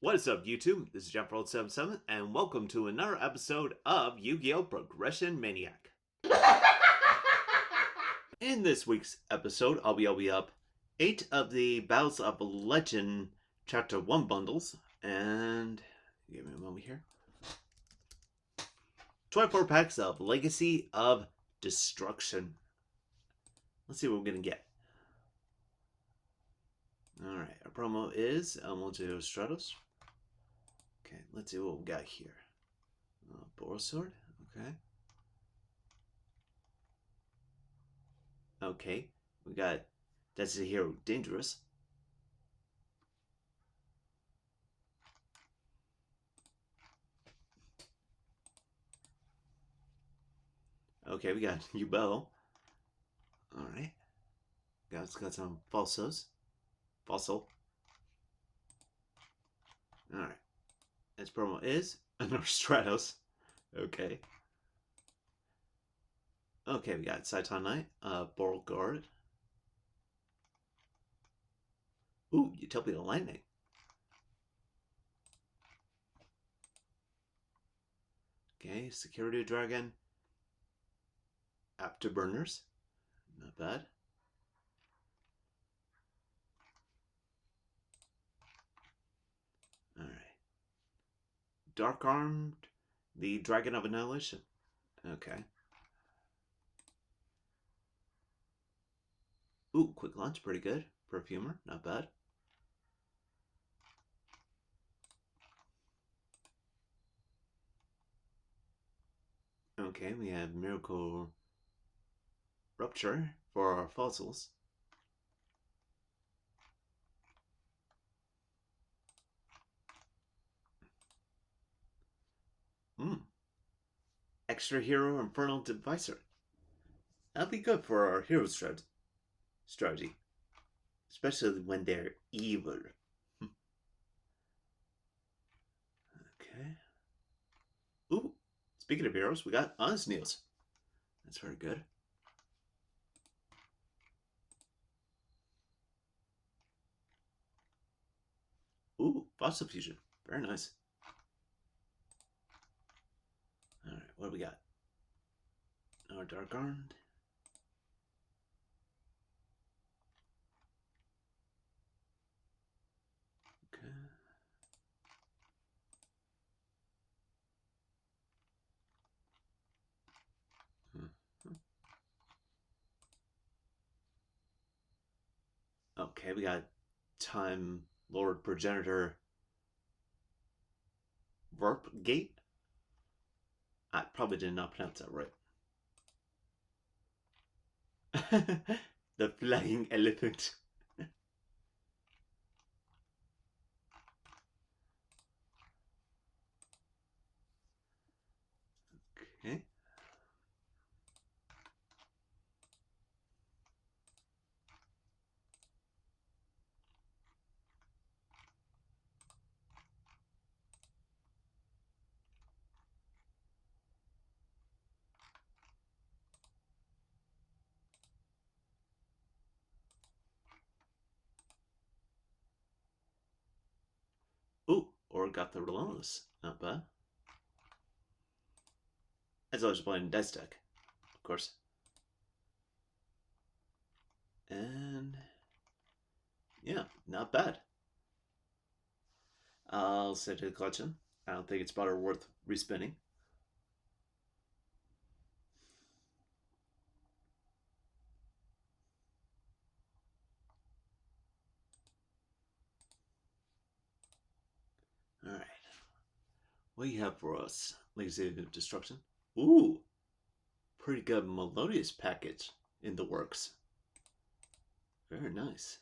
What is up, YouTube? This is Jeff77, and welcome to another episode of Yu-Gi-Oh! Progression Maniac. In this week's episode, I'll be up 8 of the Battles of Legend Chapter 1 bundles, and give me a moment here. 24 packs of Legacy of Destruction. Let's see what we're going to get. Alright, our promo is Elmo Stratos. Okay, let's see what we got here. Sword. Okay. Okay, we got That's the Hero Dangerous. Okay, we got Ubel. Alright. Got some Falsos. Fossil. Alright. Its promo is another Stratos. Okay. Okay, we got Saiton Knight, Beauregard. Ooh, Utopia Lightning. Okay, Security Dragon. Afterburners. Not bad. Alright. Dark Armed, the Dragon of Annihilation. Okay. Ooh, Quick Launch, pretty good. Perfumer, not bad. Okay, we have Miracle Rupture for our fossils. Extra Hero Infernal Divisor. That'll be good for our hero strategy. Especially when they're evil. Okay. Ooh, speaking of heroes, we got Honest Neils. That's very good. Ooh, Fossil Fusion. Very nice. Alright, what do we got? Our Dark Armed. Okay. Okay, we got Time Lord Progenitor Varp Gate. I probably did not pronounce that right. The Flying Elephant. Okay. Ooh, or got the Relentless. Not bad. As I was playing Dice Deck, of course. And yeah, not bad. I'll say to the collection. I don't think it's about or worth respinning. Alright. What do you have for us? Legacy of Destruction? Ooh! Pretty good Melodious package in the works. Very nice.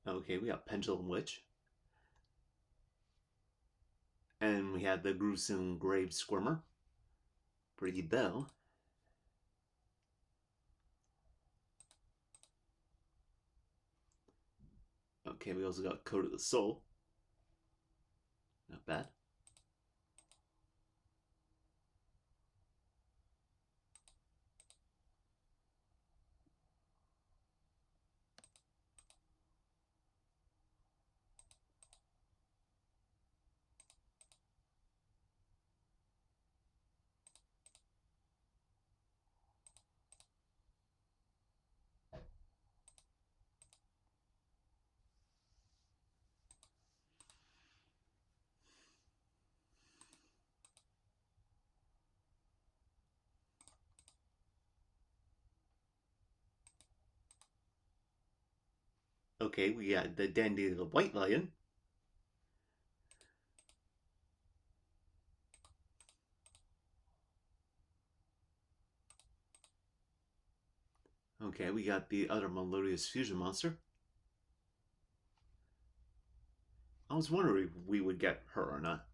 Okay, we got Pendulum Witch. And we have the Gruesome Grave Squirmer. Pretty bell. Okay, we also got Code of the Soul. Not bad. Okay, we got the Dandy the White Lion. Okay, we got the other Melodious Fusion Monster. I was wondering if we would get her or not.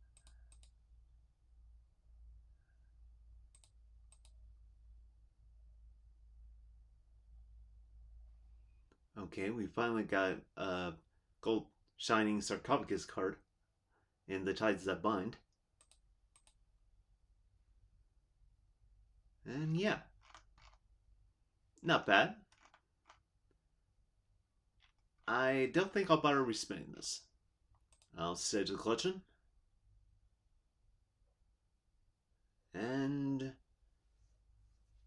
Okay, we finally got a gold shining sarcophagus card in the Tides That Bind. And yeah, not bad. I don't think I'll bother respinning this. I'll save the collection. And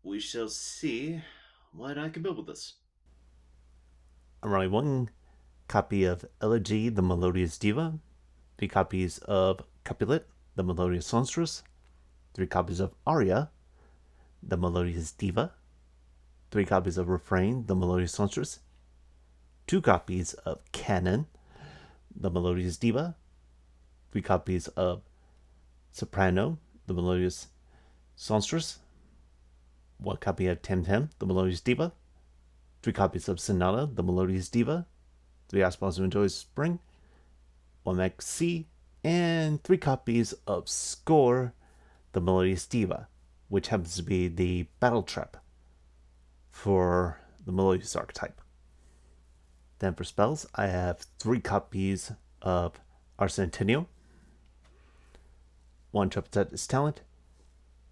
we shall see what I can build with this. I'm running one copy of Elegy, the Melodious Diva, 3 copies of Capulet, the Melodious Songstress, 3 copies of Aria, the Melodious Diva, 3 copies of Refrain, the Melodious Songstress, 2 copies of Canon, the Melodious Diva, 3 copies of Soprano, the Melodious Songstress, 1 copy of Temtem, the Melodious Diva, 3 copies of Sonata, the Melodious Diva, 3 Aspals of Enjoy Spring, 1 Max C, and 3 copies of Score, the Melodious Diva, which happens to be the battle trap for the Melodious archetype. Then for spells, I have 3 copies of Arsentinio, 1 Trapez's Talent,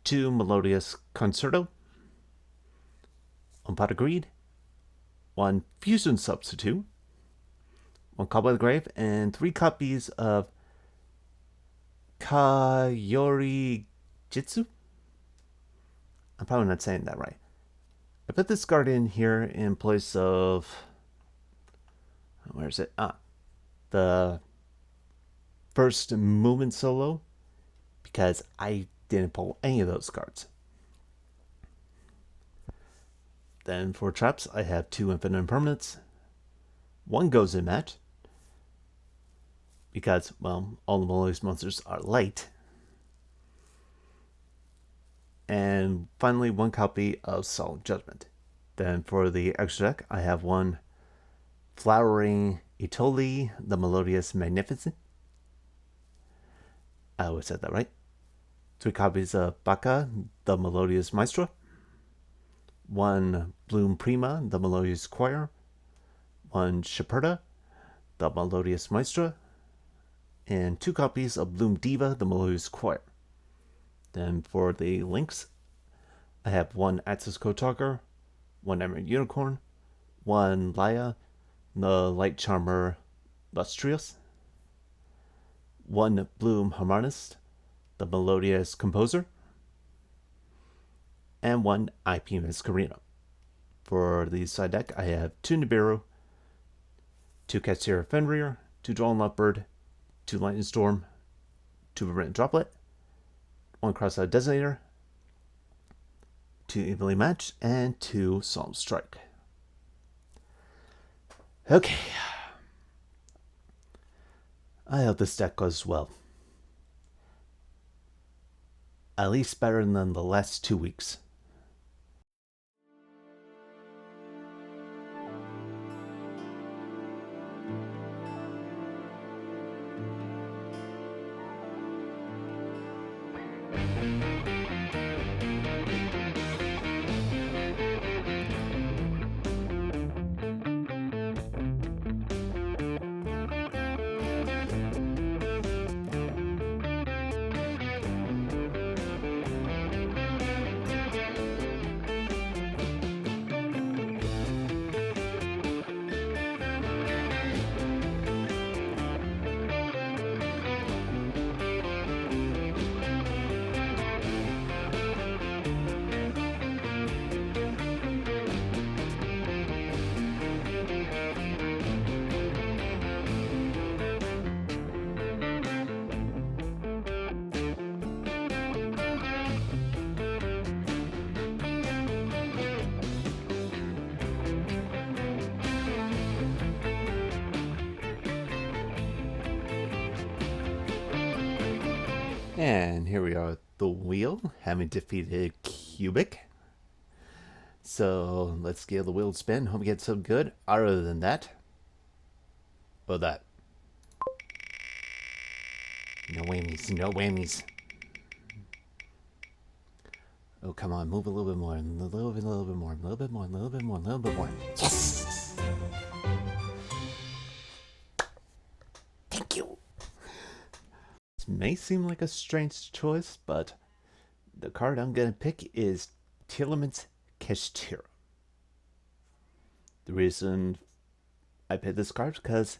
2 Melodious Concerto, 1 Pot of Greed, 1 Fusion Substitute, 1 Call by the Grave, and 3 copies of Kayori Jitsu. I'm probably not saying that right. I put this card in here in place of... Where is it? The first movement solo, because I didn't pull any of those cards. Then for traps, I have 2 Infinite Impermanents. 1 goes in match, because, well, all the Melodious monsters are light. And finally, 1 copy of Solemn Judgment. Then for the extra deck, I have 1 Flowering Itoli, the Melodious Magnificent. I always said that right. 3 copies of Baka, the Melodious Maestro. 1 Bloom Prima, the Melodious Choir. 1 Shaperta, the Melodious Maestra. And 2 copies of Bloom Diva, the Melodious Choir. Then for the links, I have 1 Axis Code Talker, 1 Emerald Unicorn, 1 Laya, the Light Charmer Lustrious, 1 Bloom Harmonist, the Melodious Composer, and 1 IP Masquerino. For the side deck, I have 2 Nibiru, 2 Katsura Fenrir, 2 Droll Leopard, 2 Lightning Storm, 2 Vermilion Droplet, 1 Cross-Eyed Designator, 2 Evenly Matched, and 2 Solemn Strike. Okay. I hope this deck goes well. At least better than the last 2 weeks. And here we are at the wheel, having defeated Cubic. So let's scale the wheel spin. Hope we get some good. Other than that, well, that. No whammies, no whammies. Oh, come on, move a little bit more, a little bit more, a little bit more, a little bit more, a little bit more. Yes! Thank you. This may seem like a strange choice, but the card I'm gonna pick is Tielemans Keshtira. The reason I picked this card is because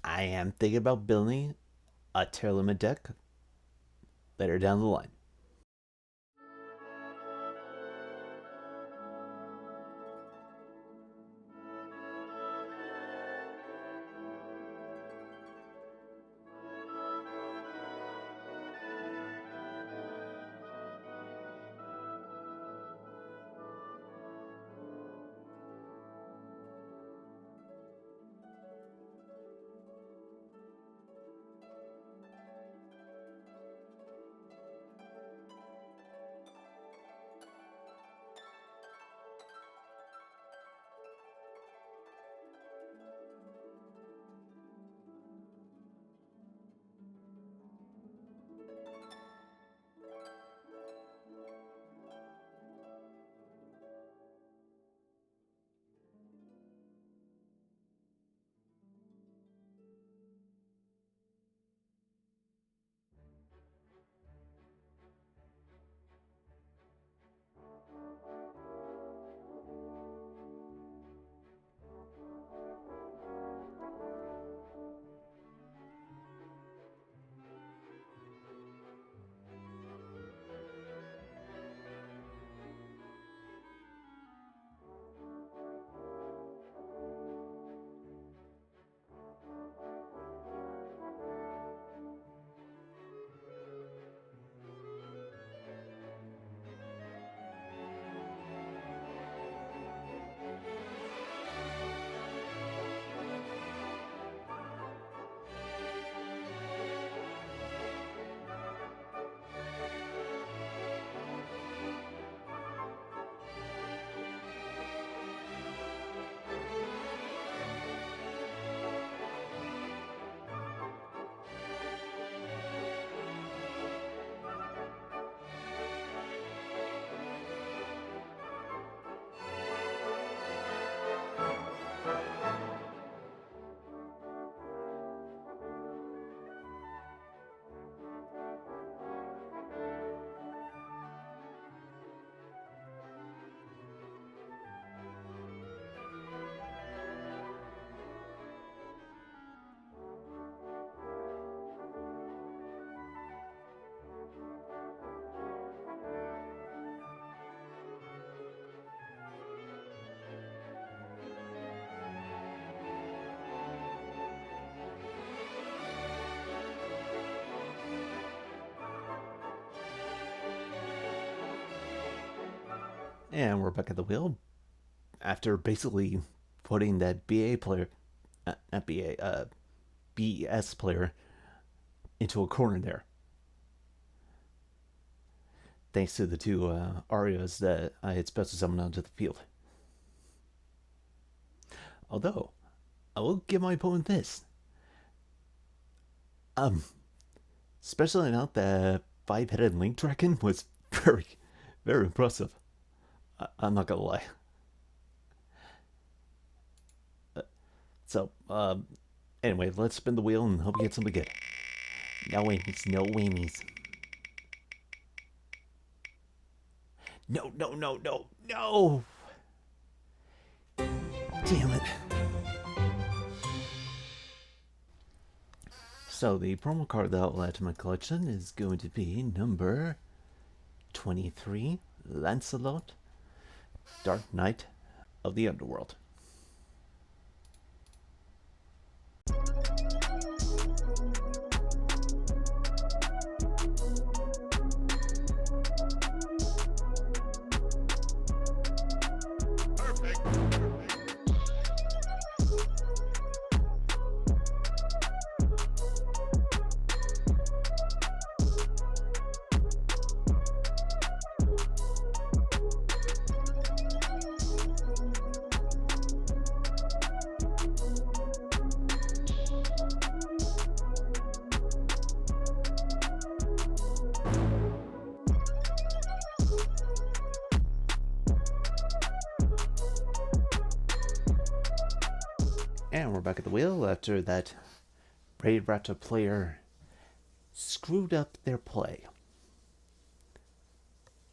I am thinking about building a Tielemans deck later down the line. And we're back at the wheel after basically putting that BA player, not BA, b.e.s player into a corner there. Thanks to the two Arias that I had special summoned onto the field. Although, I will give my opponent this. Especially now that 5-headed Link Dragon was very, very impressive. I'm not gonna lie. So, anyway, let's spin the wheel and hope we get something good. No whammies, no whammies. No, no, no, no, no! Damn it. So the promo card that I'll add to my collection is going to be number 23, Lancelot, Dark Knight of the Underworld. And we're back at the wheel after that Raid Raptor player screwed up their play.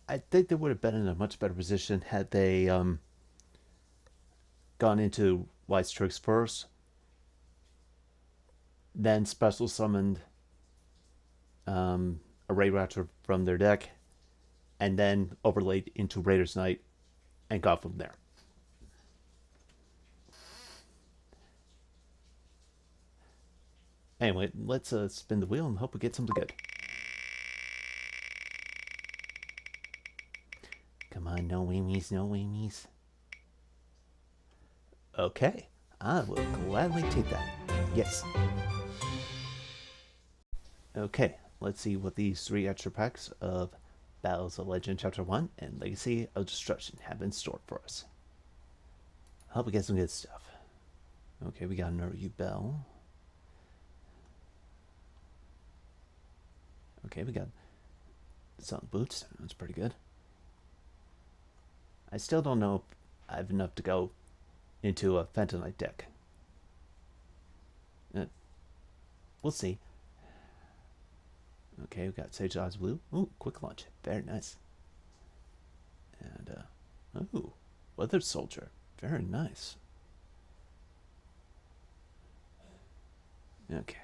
I think they would have been in a much better position had they gone into White Strix first, then special summoned a Raid Raptor from their deck, and then overlaid into Raider's Knight and got from there. Anyway, let's spin the wheel and hope we get something good. Come on, no whammies, no whammies. Okay, I will gladly take that. Yes. Okay, let's see what these 3 extra packs of Battles of Legend Chapter 1 and Legacy of Destruction have in store for us. Hope we get some good stuff. Okay, we got another U-Bell. Okay, we got some boots. That's pretty good. I still don't know if I have enough to go into a Fentonite deck. We'll see. Okay, we got Sage Eyes Blue. Ooh, quick launch. Very nice. And, ooh, Weather Soldier. Very nice. Okay.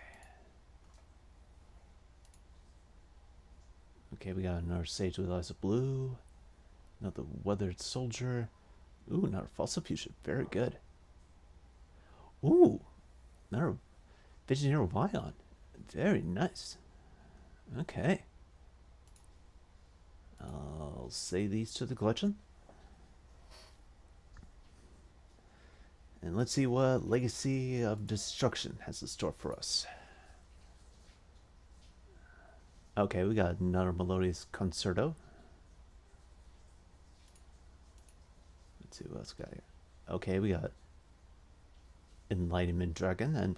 Okay, we got another Sage with Eyes of Blue. Another Weathered Soldier. Ooh, another Fossil Fusion. Very good. Ooh, another Visionary Vion. Very nice. Okay. I'll say these to the collection. And let's see what Legacy of Destruction has in store for us. Okay, we got another Melodious Concerto. Let's see what else we got here. Okay, we got Enlightenment Dragon and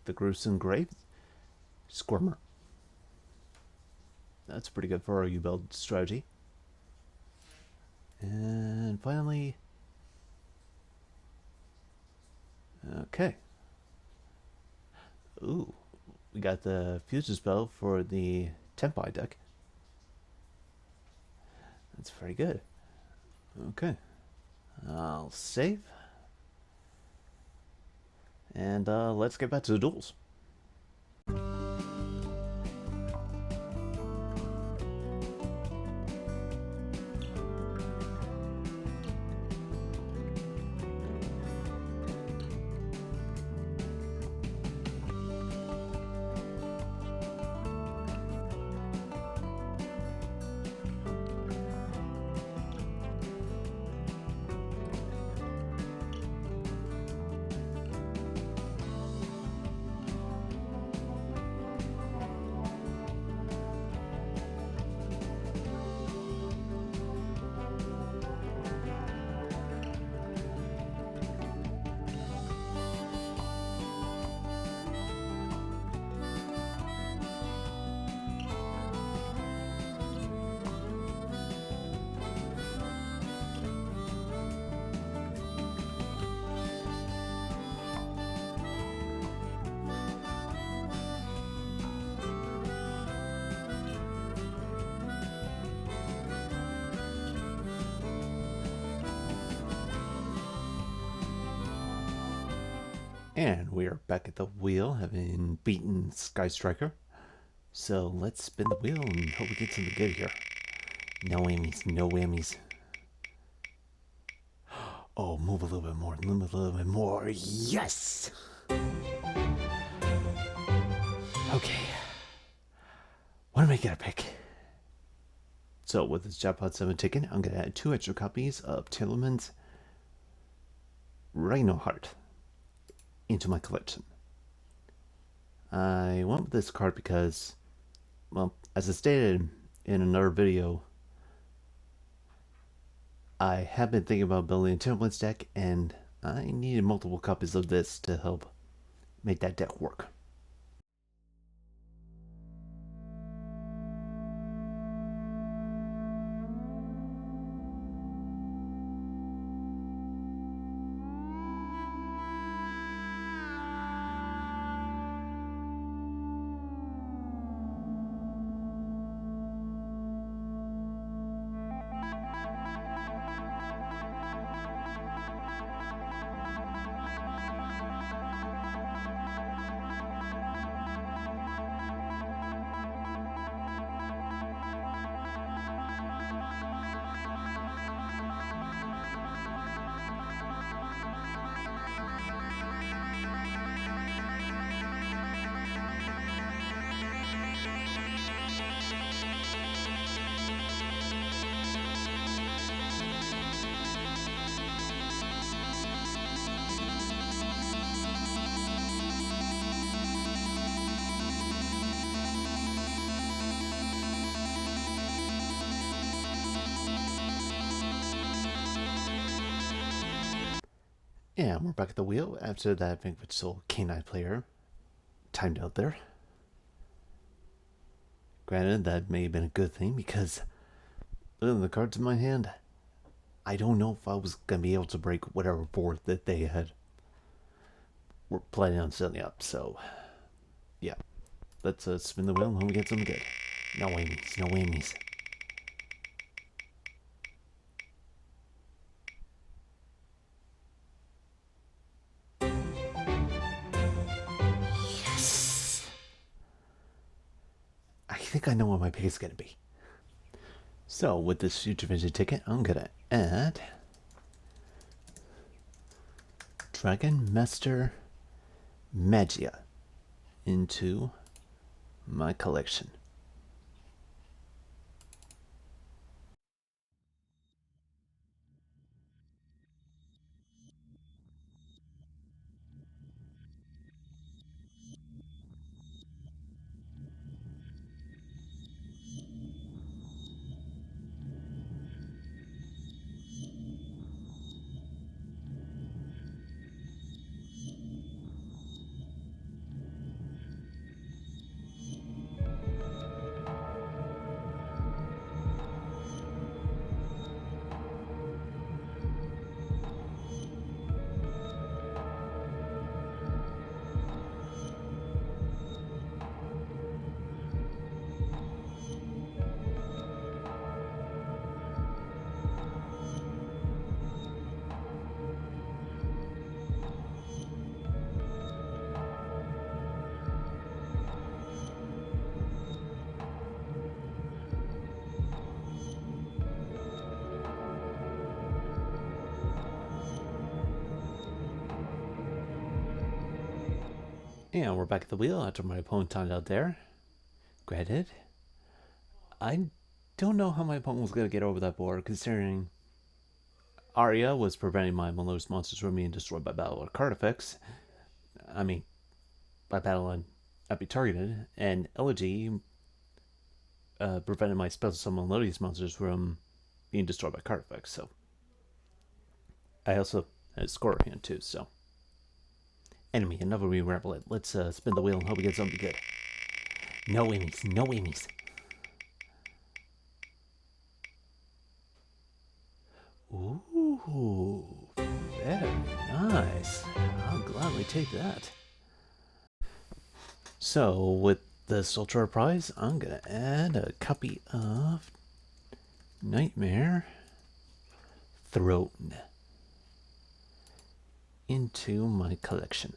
the Gruesome Grave Squirmer. That's pretty good for our U-Build strategy. And finally, okay. Ooh, we got the Fusion Spell for the Tempai deck. That's very good. Okay. I'll save. And let's get back to the duels. And we are back at the wheel, having beaten Sky Striker. So let's spin the wheel and hope we get something good here. No whammies, no whammies. Oh, move a little bit more, move a little bit more. Yes! Okay. What am I gonna pick? So with this Jackpot 7 ticket, I'm gonna add 2 extra copies of Tillerman's Rhinoheart into my collection. I went with this card because, well, as I stated in another video, I have been thinking about building a Timberlands deck, and I needed multiple copies of this to help make that deck work. Yeah, we're back at the wheel after that Vanquish Soul Canine player timed out there. Granted, that may have been a good thing because looking at the cards in my hand, I don't know if I was going to be able to break whatever board that they were planning on setting up. So, yeah. Let's spin the wheel and hope we get something good. No whammies, no whammies. Yes! I think I know what my pick is going to be. So, with this Future Vision ticket, I'm going to add Dragon Master Magia into my collection. And we're back at the wheel after my opponent timed out there. Granted, I don't know how my opponent was going to get over that board, considering Arya was preventing my Malose monsters from being destroyed by battle or card effects. I mean, by battle and I'd be targeted, and Elegy prevented my special summon Melodious monsters from being destroyed by card effects. So I also had a score hand too. So enemy, another re-rebel. Let's spin the wheel and hope we get something good. No whammies, no whammies. Ooh, very nice. I'll gladly take that. So, with this Ultra Prize, I'm going to add a copy of Nightmare Throne into my collection.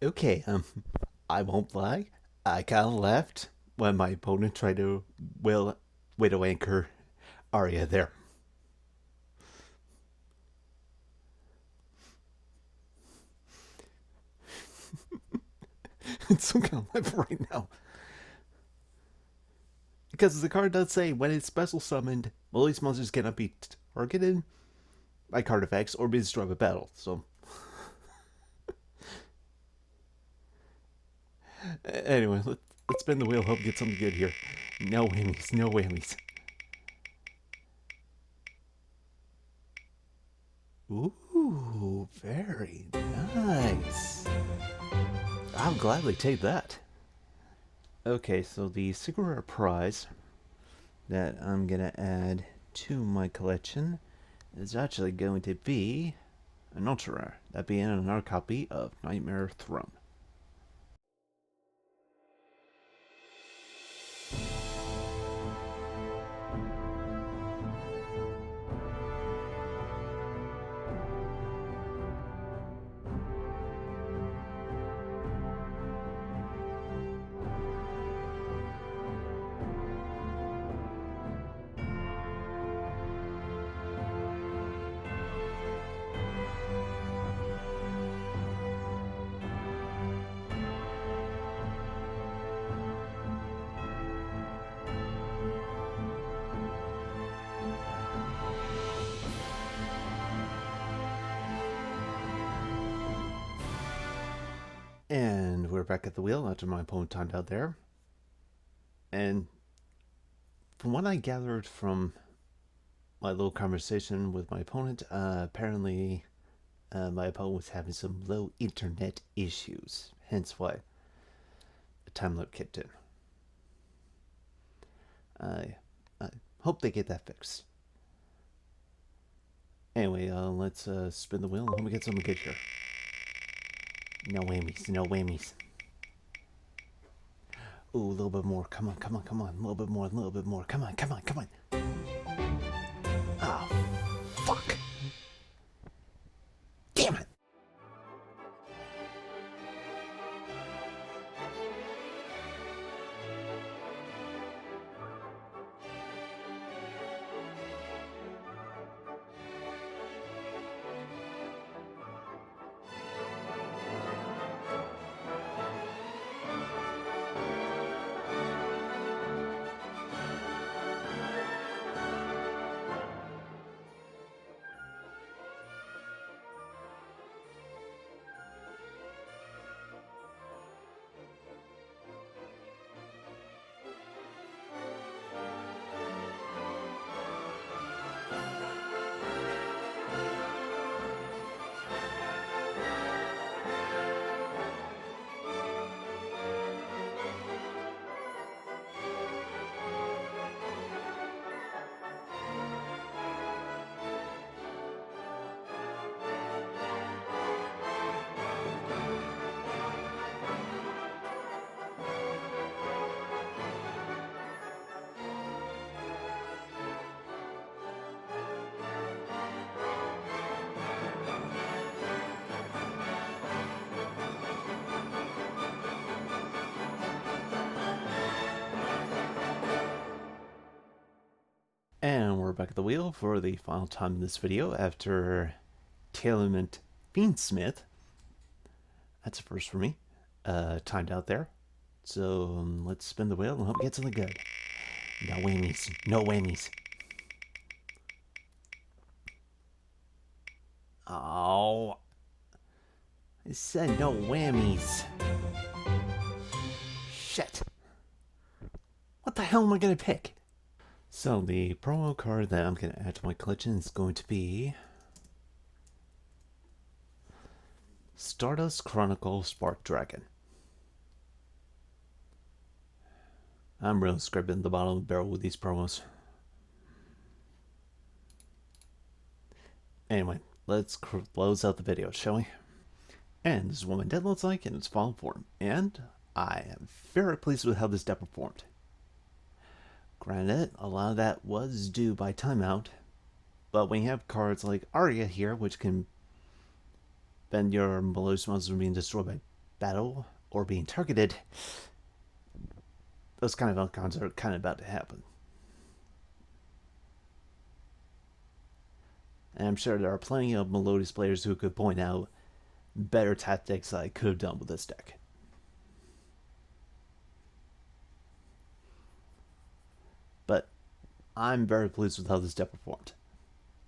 Okay, I won't lie. I kind of laughed when my opponent tried to widow anchor Arya there. It's some kind of laugh right now. Because the card does say when it's special summoned, Molly's monsters cannot be targeted by card effects or be destroyed by battle. So, anyway, let's spin the wheel, hope we get something good here. No whammies, no whammies. Ooh, very nice. I'll gladly take that. Okay, so the secret rare prize that I'm gonna add to my collection is actually going to be an ultra rare. That being another copy of Nightmare Throne. And we're back at the wheel after my opponent timed out there. And from what I gathered from my little conversation with my opponent, apparently my opponent was having some low internet issues, hence why the time limit kicked in. I hope they get that fixed. Anyway, let's spin the wheel and hope we get something good here. No whammies, no whammies. Ooh, a little bit more. Come on, come on, come on. A little bit more, a little bit more. Come on, come on, come on. Oh, fuck. Damn it. And we're back at the wheel for the final time in this video after Tailorment Fiendsmith. That's a first for me. Timed out there. So let's spin the wheel and hope we get something good. No whammies, no whammies. Oh, I said no whammies. Shit. What the hell am I gonna pick? So the promo card that I'm gonna add to my collection is going to be Stardust Chronicle Spark Dragon. I'm really scraping the bottom of the barrel with these promos. Anyway, let's close out the video, shall we? And this is what my deck looks like in its final form, and I am very pleased with how this deck performed. Granted, a lot of that was due by timeout, but when you have cards like Arya here, which can bend your Malicious monsters from being destroyed by battle or being targeted, those kind of outcomes are kind of about to happen. And I'm sure there are plenty of Melodious players who could point out better tactics I could have done with this deck. But I'm very pleased with how this deck performed.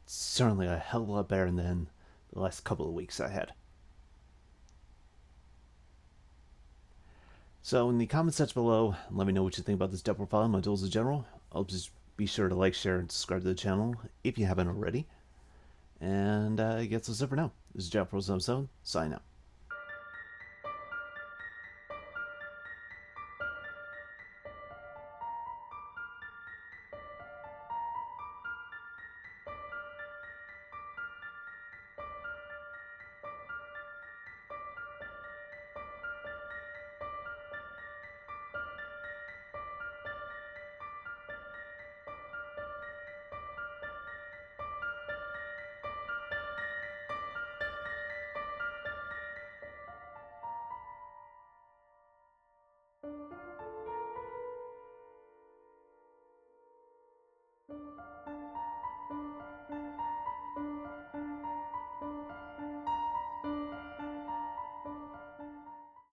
It's certainly a hell of a lot better than the last couple of weeks I had. So in the comment section below, let me know what you think about this deck profile and my duels in general. I'll just be sure to like, share, and subscribe to the channel if you haven't already. And I guess that's it for now. This is Jeff Rose episode. Sign out.